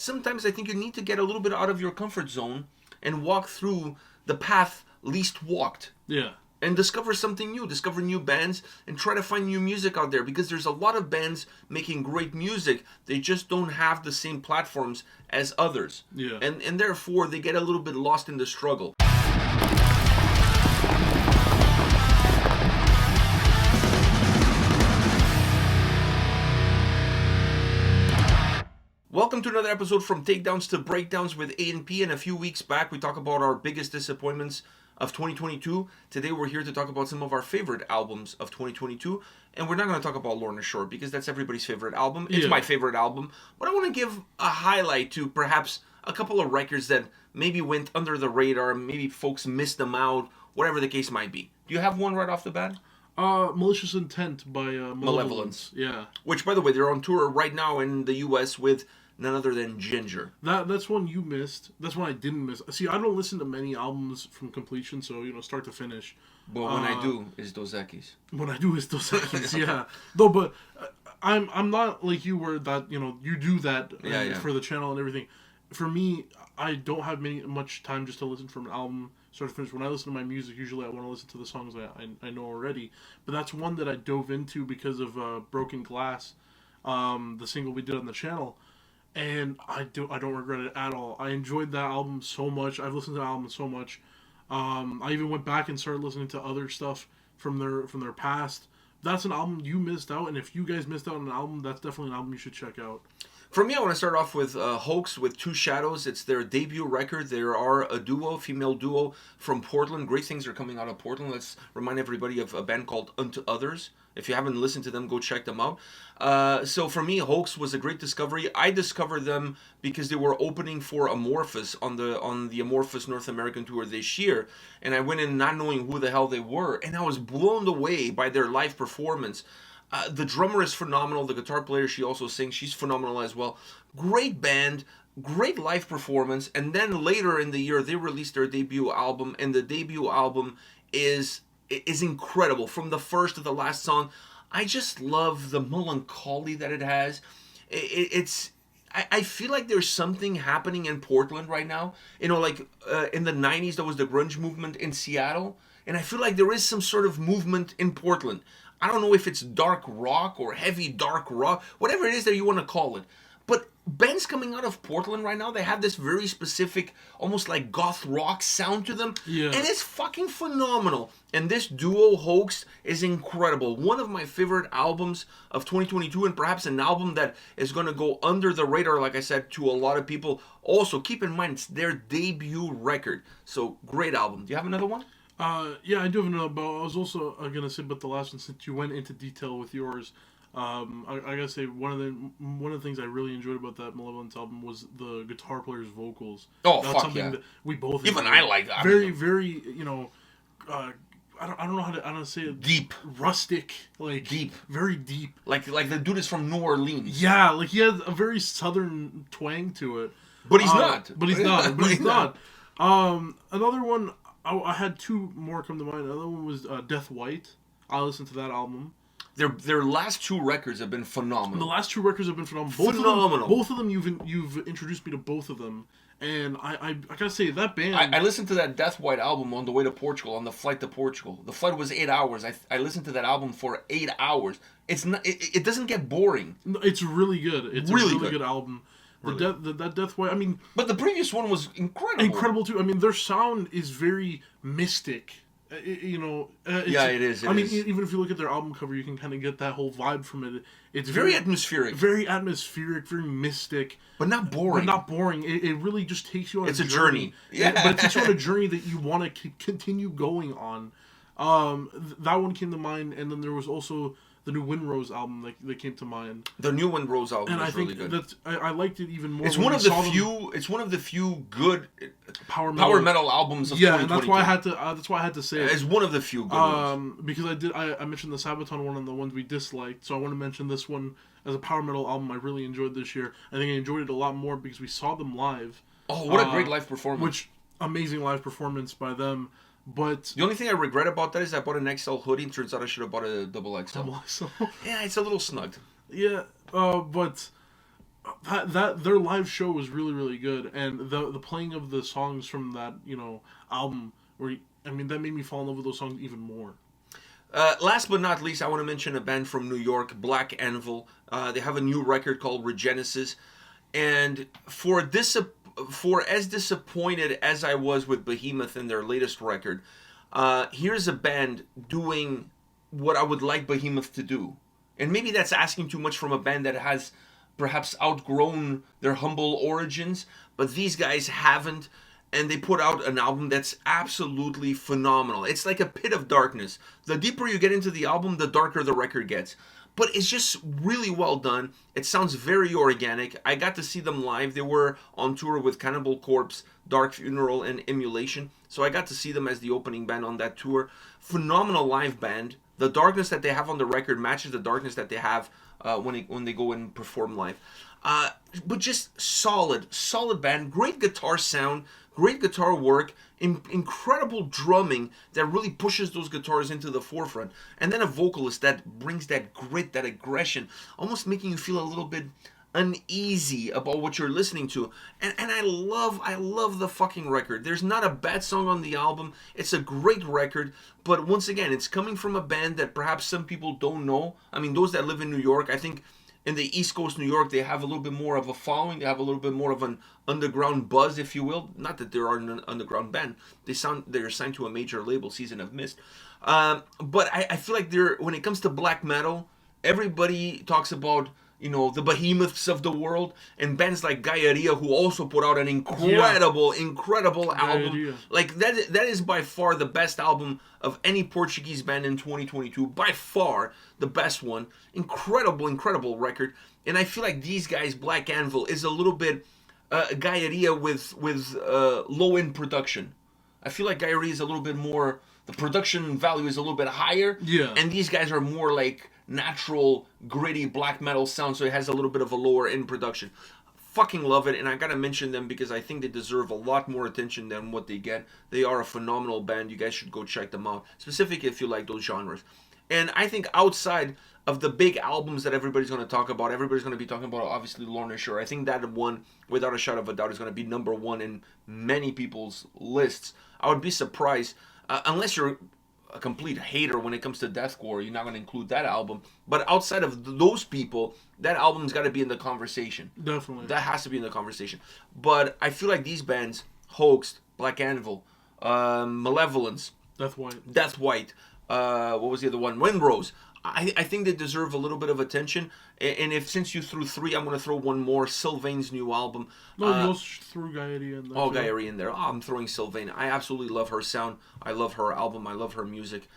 sometimes I think you need to get a little bit out of your comfort zone and walk through the path least walked. Yeah. And discover something new, discover new bands, and try to find new music out there, because there's a lot of bands making great music. They just don't have the same platforms as others. Yeah. And therefore, they get a little bit lost in the struggle. Welcome to another episode from Takedowns to Breakdowns with A&P. And a few weeks back, we talked about our biggest disappointments of 2022. Today, we're here to talk about some of our favorite albums of 2022. And we're not going to talk about Lorna Shore, because that's everybody's favorite album. It's my favorite album. But I want to give a highlight to perhaps a couple of records that maybe went under the radar, maybe folks missed them out, whatever the case might be. Do you have one right off the bat? Malicious Intent by Malevolence. Yeah. Which, by the way, they're on tour right now in the U.S. with none other than Ginger. That's one you missed. That's one I didn't miss. See, I don't listen to many albums from completion, so, start to finish. But when I do, it's 𝗙𝗥𝗢𝗠. When I do, it's 𝗙𝗥𝗢𝗠, yeah. Though, but I'm not like you where that, you do that for the channel and everything. For me, I don't have much time just to listen from an album start to finish. When I listen to my music, usually I want to listen to the songs I know already. But that's one that I dove into because of Broken Glass, the single we did on the channel. And I don't regret it at all. I enjoyed that album so much. I've listened to the album so much. I even went back and started listening to other stuff from their past. That's an album you missed out, and if you guys missed out on an album, that's definitely an album you should check out. For me, I want to start off with Hoaxed with Two Shadows. It's their debut record. They are a duo, female duo from Portland. Great things are coming out of Portland. Let's remind everybody of a band called Unto Others. If you haven't listened to them, go check them out. So for me, Hoaxed was a great discovery. I discovered them because they were opening for Amorphous on the Amorphous North American tour this year. And I went in not knowing who the hell they were. And I was blown away by their live performance. The drummer is phenomenal. The guitar player, she also sings. She's phenomenal as well. Great band, great live performance. And then later in the year, they released their debut album. And the debut album is incredible. From the first to the last song, I just love the melancholy that it has. I feel like there's something happening in Portland right now. Like in the 90s, there was the grunge movement in Seattle. And I feel like there is some sort of movement in Portland. I don't know if it's dark rock or heavy dark rock, whatever it is that you want to call it. But bands coming out of Portland right now, they have this very specific, almost like goth rock sound to them. Yeah. And it's fucking phenomenal. And this duo, Hoaxed, is incredible. One of my favorite albums of 2022, and perhaps an album that is going to go under the radar, like I said, to a lot of people. Also, keep in mind, it's their debut record. So, great album. Do you have another one? Yeah, I do have another, but I was also going to say about the last one, since you went into detail with yours. I gotta say, one of the things I really enjoyed about that Malevolence album was the guitar player's vocals. Oh, that's fuck something yeah. that we both Even enjoyed. I like that. Very, I don't know how to say it. Deep. Rustic, like deep. Very deep. Like the dude is from New Orleans. Yeah, like he has a very southern twang to it. But he's not. But he's not. But he's not. Another one. I had two more come to mind. Another one was Death White. I listened to that album. Their last two records have been phenomenal. The last two records have been phenomenal. Both of them, you've introduced me to both of them, and I gotta say that band. I listened to that Death White album on the way to Portugal, on the flight to Portugal. The flight was 8 hours. I listened to that album for 8 hours. It's not. It doesn't get boring. No, it's really good. It's really a really good album. Really? That Death White. I mean, but the previous one was incredible. Incredible too. I mean, their sound is very mystic. Yeah, it is. I mean, even if you look at their album cover, you can kind of get that whole vibe from it. It's very atmospheric. Very atmospheric, very mystic. But not boring. It really just takes you on a journey. Yeah. But it takes you on a journey that you want to continue going on. That one came to mind, and then there was also the new Windrose album that came to mind. The new Windrose album is really good. And I liked it even more. It's one of the few good power metal albums of 2022. Yeah, and that's why I had to say it. It's one of the few good ones. Because I mentioned the Sabaton one and the ones we disliked, so I want to mention this one as a power metal album I really enjoyed this year. I think I enjoyed it a lot more because we saw them live. Oh, what a great live performance. Amazing live performance by them. But the only thing I regret about that is I bought an XL hoodie and turns out I should have bought a double XL. Double XL. Yeah, it's a little snugged. Yeah, but that their live show was really, really good, and the playing of the songs from that album, that made me fall in love with those songs even more. Last but not least, I want to mention a band from New York, Black Anvil. They have a new record called Regenesis, and for as disappointed as I was with Behemoth in their latest record, here's a band doing what I would like Behemoth to do. And maybe that's asking too much from a band that has perhaps outgrown their humble origins, but these guys haven't, and they put out an album that's absolutely phenomenal. It's like a pit of darkness. The deeper you get into the album, the darker the record gets. But it's just really well done. It sounds very organic. I got to see them live. They were on tour with Cannibal Corpse, Dark Funeral, and Emulation. So I got to see them as the opening band on that tour. Phenomenal live band. The darkness that they have on the record matches the darkness that they have when they go and perform live. But just solid band. Great guitar sound. Great guitar work, incredible drumming that really pushes those guitars into the forefront. And then a vocalist that brings that grit, that aggression, almost making you feel a little bit uneasy about what you're listening to. And I love the fucking record. There's not a bad song on the album. It's a great record. But once again, it's coming from a band that perhaps some people don't know. I mean, those that live in New York, I think in the East Coast, New York, they have a little bit more of a following. They have a little bit more of an underground buzz, if you will. Not that they are an underground band. They're signed to a major label, Season of Mist. But I feel like when it comes to black metal, everybody talks about the behemoths of the world, and bands like 𝗙𝗥𝗢𝗠, who also put out an incredible album. Like that is by far the best album of any Portuguese band in 2022. By far the best one. Incredible record. And I feel like these guys, Black Anvil, is a little bit 𝗙𝗥𝗢𝗠 with low end production. I feel like 𝗙𝗥𝗢𝗠 is a little bit more, the production value is a little bit higher. Yeah. And these guys are more like natural, gritty black metal sound, so it has a little bit of a lower end production. Fucking love it, and I gotta mention them because I think they deserve a lot more attention than what they get. They are a phenomenal band. You guys should go check them out, specifically if you like those genres. And I think outside of the big albums that everybody's going to talk about, everybody's going to be talking about, obviously, Lorna Shore. I think that one, without a shadow of a doubt, is going to be number one in many people's lists. I would be surprised, unless you're a complete hater when it comes to deathcore, you're not going to include that album. But outside of those people, that album's got to be in the conversation. Definitely. That has to be in the conversation. But I feel like these bands, Hoaxed, Black Anvil, Malevolence, Death White. What was the other one? Windrose. I think they deserve a little bit of attention. And since you threw three, I'm going to throw one more. Sylvain's new album. No, you also threw 𝗙𝗥𝗢𝗠 in there. Oh, 𝗙𝗥𝗢𝗢𝗠 in there. Oh, I'm throwing Sylvain. I absolutely love her sound. I love her album. I love her music.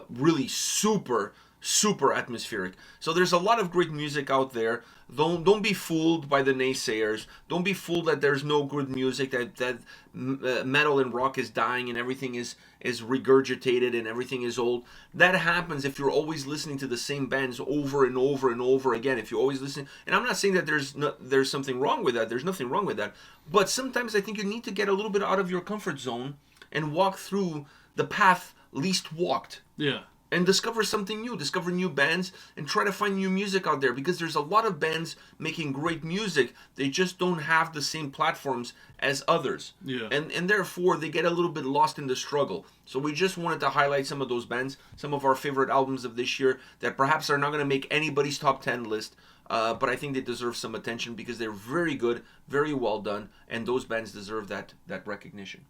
Really super atmospheric. So there's a lot of great music out there. Don't be fooled by the naysayers. Don't be fooled that there's no good music, that metal and rock is dying and everything is regurgitated and everything is old. That happens if you're always listening to the same bands over and over and over again. If you always listen, and I'm not saying that there's something wrong with that. There's nothing wrong with that. But sometimes I think you need to get a little bit out of your comfort zone and walk through the path least walked. Yeah. And discover something new, discover new bands, and try to find new music out there, because there's a lot of bands making great music. They just don't have the same platforms as others. Yeah. And therefore, they get a little bit lost in the struggle. So we just wanted to highlight some of those bands, some of our favorite albums of this year that perhaps are not going to make anybody's top 10 list, but I think they deserve some attention because they're very good, very well done, and those bands deserve that recognition.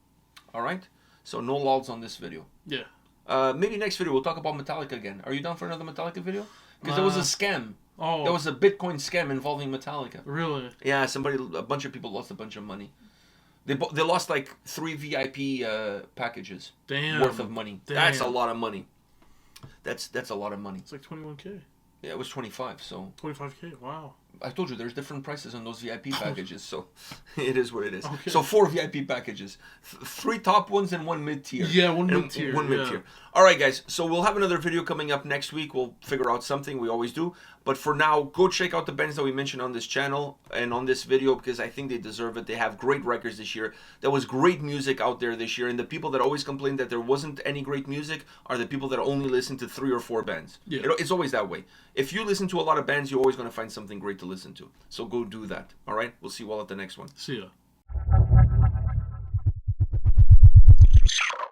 All right? So no lulls on this video. Yeah. Maybe next video we'll talk about Metallica again. Are you down for another Metallica video? Because there was a scam. Oh. There was a Bitcoin scam involving Metallica. Really? Yeah, a bunch of people lost a bunch of money. They lost like 3 VIP packages worth of money. Damn. That's a lot of money. That's a lot of money. It's like 21K. Yeah, it was 25. So 25K. Wow. I told you there's different prices on those VIP packages, so it is what it is. Okay. So 4 VIP packages, 3 top ones and 1 mid tier. Yeah, one mid tier. One mid tier. All right, guys. So we'll have another video coming up next week. We'll figure out something. We always do. But for now, go check out the bands that we mentioned on this channel and on this video, because I think they deserve it. They have great records this year. There was great music out there this year, and the people that always complain that there wasn't any great music are the people that only listen to 3 or 4 bands. Yeah. It's always that way. If you listen to a lot of bands, you're always going to find something great to to listen to. So go do that. All right? We'll see you all at the next one. See ya.